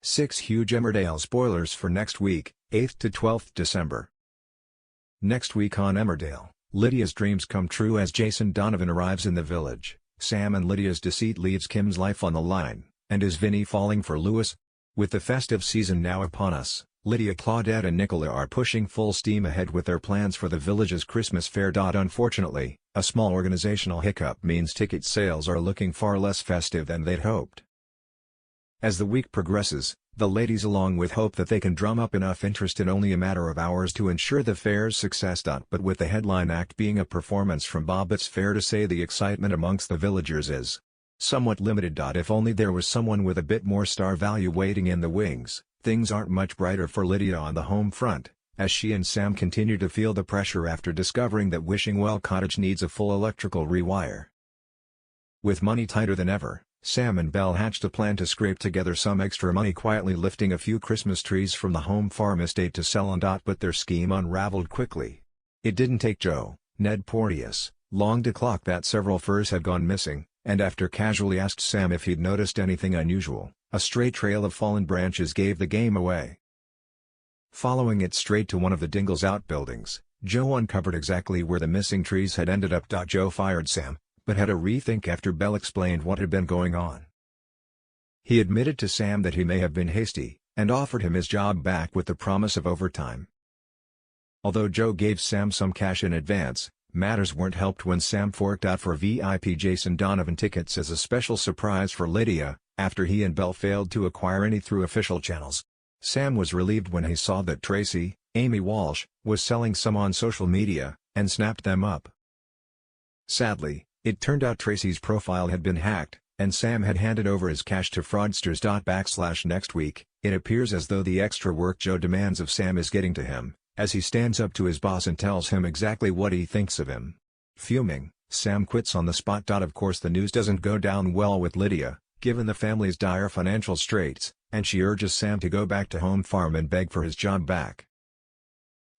6 huge Emmerdale spoilers for next week, 8th to 12th December. Next week on Emmerdale, Lydia's dreams come true as Jason Donovan arrives in the village. Sam and Lydia's deceit leaves Kim's life on the line, and is Vinny falling for Lewis? With the festive season now upon us, Lydia, Claudette and Nicola are pushing full steam ahead with their plans for the village's Christmas fair. Unfortunately, a small organizational hiccup means ticket sales are looking far less festive than they'd hoped. As the week progresses, the ladies along with hope that they can drum up enough interest in only a matter of hours to ensure the fair's success. But with the headline act being a performance from Bob, it's fair to say the excitement amongst the villagers is somewhat limited. If only there was someone with a bit more star value waiting in the wings. Things aren't much brighter for Lydia on the home front, as she and Sam continue to feel the pressure after discovering that Wishingwell Cottage needs a full electrical rewire. With money tighter than ever, Sam and Belle hatched a plan to scrape together some extra money, quietly lifting a few Christmas trees from the home farm estate to sell on. But their scheme unraveled quickly. It didn't take Joe, Ned Porteous, long to clock that several furs had gone missing, and after casually asked Sam if he'd noticed anything unusual, a stray trail of fallen branches gave the game away. Following it straight to one of the Dingle's outbuildings, Joe uncovered exactly where the missing trees had ended up. Joe fired Sam, but had a rethink after Belle explained what had been going on. He admitted to Sam that he may have been hasty, and offered him his job back with the promise of overtime. Although Joe gave Sam some cash in advance, matters weren't helped when Sam forked out for VIP Jason Donovan tickets as a special surprise for Lydia, after he and Belle failed to acquire any through official channels. Sam was relieved when he saw that Tracy, Amy Walsh, was selling some on social media, and snapped them up. Sadly, it turned out Tracy's profile had been hacked, and Sam had handed over his cash to fraudsters. Next week, it appears as though the extra work Joe demands of Sam is getting to him, as he stands up to his boss and tells him exactly what he thinks of him. Fuming, Sam quits on the spot. Of course, the news doesn't go down well with Lydia, given the family's dire financial straits, and she urges Sam to go back to home farm and beg for his job back.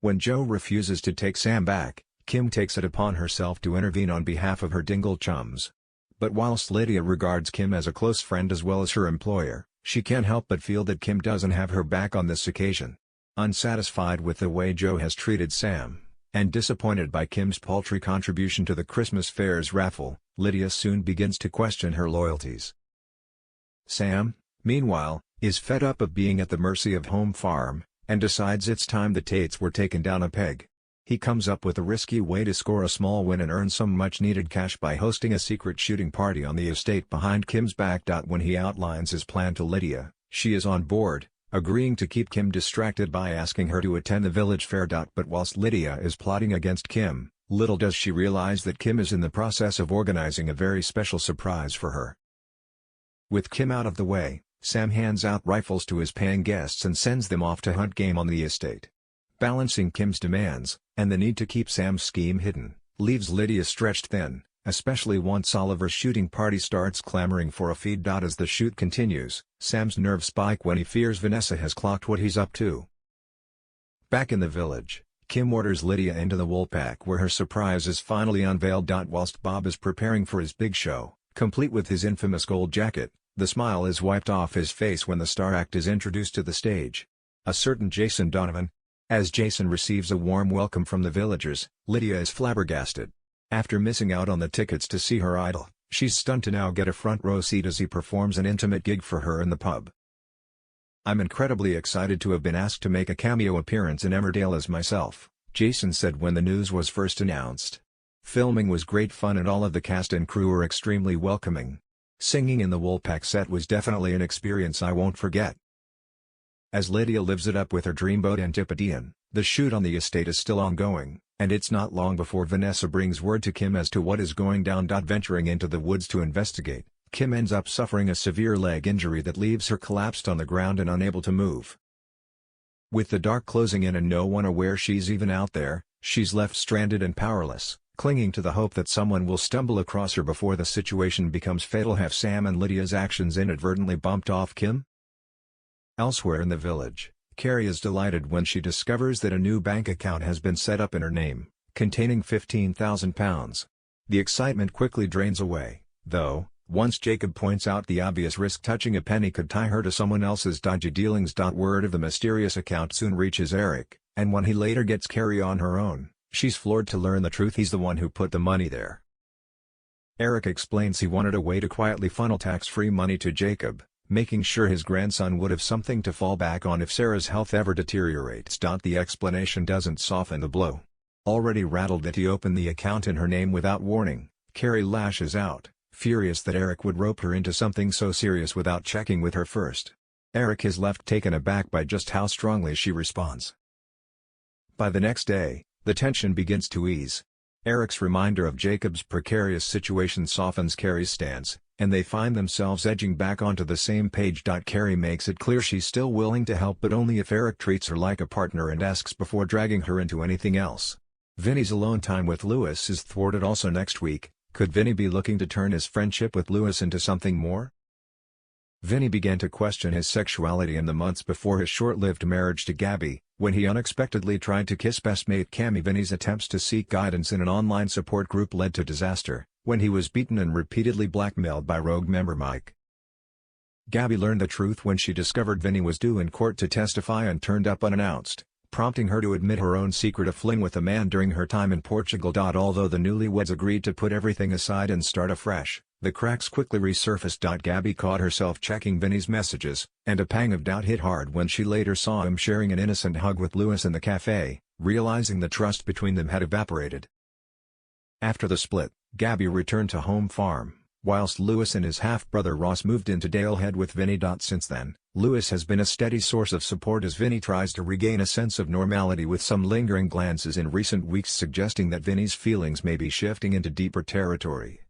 When Joe refuses to take Sam back, Kim takes it upon herself to intervene on behalf of her Dingle chums. But whilst Lydia regards Kim as a close friend as well as her employer, she can't help but feel that Kim doesn't have her back on this occasion. Unsatisfied with the way Joe has treated Sam, and disappointed by Kim's paltry contribution to the Christmas fair's raffle, Lydia soon begins to question her loyalties. Sam, meanwhile, is fed up of being at the mercy of home farm, and decides it's time the Tates were taken down a peg. He comes up with a risky way to score a small win and earn some much-needed cash by hosting a secret shooting party on the estate behind Kim's back. When he outlines his plan to Lydia, she is on board, agreeing to keep Kim distracted by asking her to attend the village fair. But whilst Lydia is plotting against Kim, little does she realize that Kim is in the process of organizing a very special surprise for her. With Kim out of the way, Sam hands out rifles to his paying guests and sends them off to hunt game on the estate. Balancing Kim's demands, and the need to keep Sam's scheme hidden, leaves Lydia stretched thin, especially once Oliver's shooting party starts clamoring for a feed. As the shoot continues, Sam's nerves spike when he fears Vanessa has clocked what he's up to. Back in the village, Kim orders Lydia into the Woolpack where her surprise is finally unveiled. Whilst Bob is preparing for his big show, complete with his infamous gold jacket, the smile is wiped off his face when the star act is introduced to the stage. A certain Jason Donovan. As Jason receives a warm welcome from the villagers, Lydia is flabbergasted. After missing out on the tickets to see her idol, she's stunned to now get a front row seat as he performs an intimate gig for her in the pub. "I'm incredibly excited to have been asked to make a cameo appearance in Emmerdale as myself," Jason said when the news was first announced. "Filming was great fun and all of the cast and crew were extremely welcoming. Singing in the Woolpack set was definitely an experience I won't forget." As Lydia lives it up with her dreamboat Antipodean, the shoot on the estate is still ongoing, and it's not long before Vanessa brings word to Kim as to what is going down. Venturing into the woods to investigate, Kim ends up suffering a severe leg injury that leaves her collapsed on the ground and unable to move. With the dark closing in and no one aware she's even out there, she's left stranded and powerless, clinging to the hope that someone will stumble across her before the situation becomes fatal. Have Sam and Lydia's actions inadvertently bumped off Kim? Elsewhere in the village, Carrie is delighted when she discovers that a new bank account has been set up in her name, containing £15,000. The excitement quickly drains away, though, Once Jacob points out the obvious risk touching a penny could tie her to someone else's dodgy dealings. Word of the mysterious account soon reaches Eric, and when he later gets Carrie on her own, she's floored to learn the truth he's the one who put the money there. Eric explains he wanted a way to quietly funnel tax-free money to Jacob, making sure his grandson would have something to fall back on if Sarah's health ever deteriorates. The explanation doesn't soften the blow. Already rattled that he opened the account in her name without warning, Carrie lashes out, furious that Eric would rope her into something so serious without checking with her first. Eric is left taken aback by just how strongly she responds. By the next day, the tension begins to ease. Eric's reminder of Jacob's precarious situation softens Carrie's stance, and they find themselves edging back onto the same page. Carrie makes it clear she's still willing to help, but only if Eric treats her like a partner and asks before dragging her into anything else. Vinny's alone time with Lewis is thwarted also next week. Could Vinny be looking to turn his friendship with Lewis into something more? Vinny began to question his sexuality in the months before his short-lived marriage to Gabby, when he unexpectedly tried to kiss bestmate Cammy. Vinny's attempts to seek guidance in an online support group led to disaster, when he was beaten and repeatedly blackmailed by rogue member Mike. Gabby learned the truth when she discovered Vinny was due in court to testify and turned up unannounced, prompting her to admit her own secret fling with a man during her time in Portugal. Although the newlyweds agreed to put everything aside and start afresh, the cracks quickly resurfaced. Gabby caught herself checking Vinny's messages, and a pang of doubt hit hard when she later saw him sharing an innocent hug with Lewis in the cafe, realizing the trust between them had evaporated. After the split, Gabby returned to home farm, whilst Lewis and his half-brother Ross moved into Dalehead with Vinny. Since then, Lewis has been a steady source of support as Vinny tries to regain a sense of normality, with some lingering glances in recent weeks suggesting that Vinny's feelings may be shifting into deeper territory.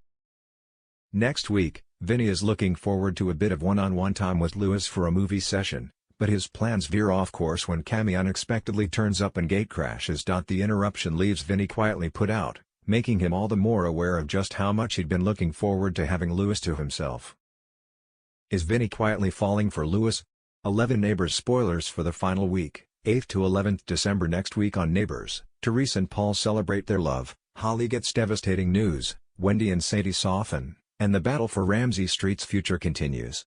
Next week, Vinny is looking forward to a bit of one-on-one time with Lewis for a movie session, but his plans veer off course when Cammy unexpectedly turns up and gatecrashes. The interruption leaves Vinny quietly put out, making him all the more aware of just how much he'd been looking forward to having Lewis to himself. Is Vinny quietly falling for Lewis? 11 Neighbors spoilers for the final week, 8th to 11th December. Next week on Neighbors, Therese and Paul celebrate their love, Holly gets devastating news, Wendy and Sadie soften, and the battle for Ramsey Street's future continues.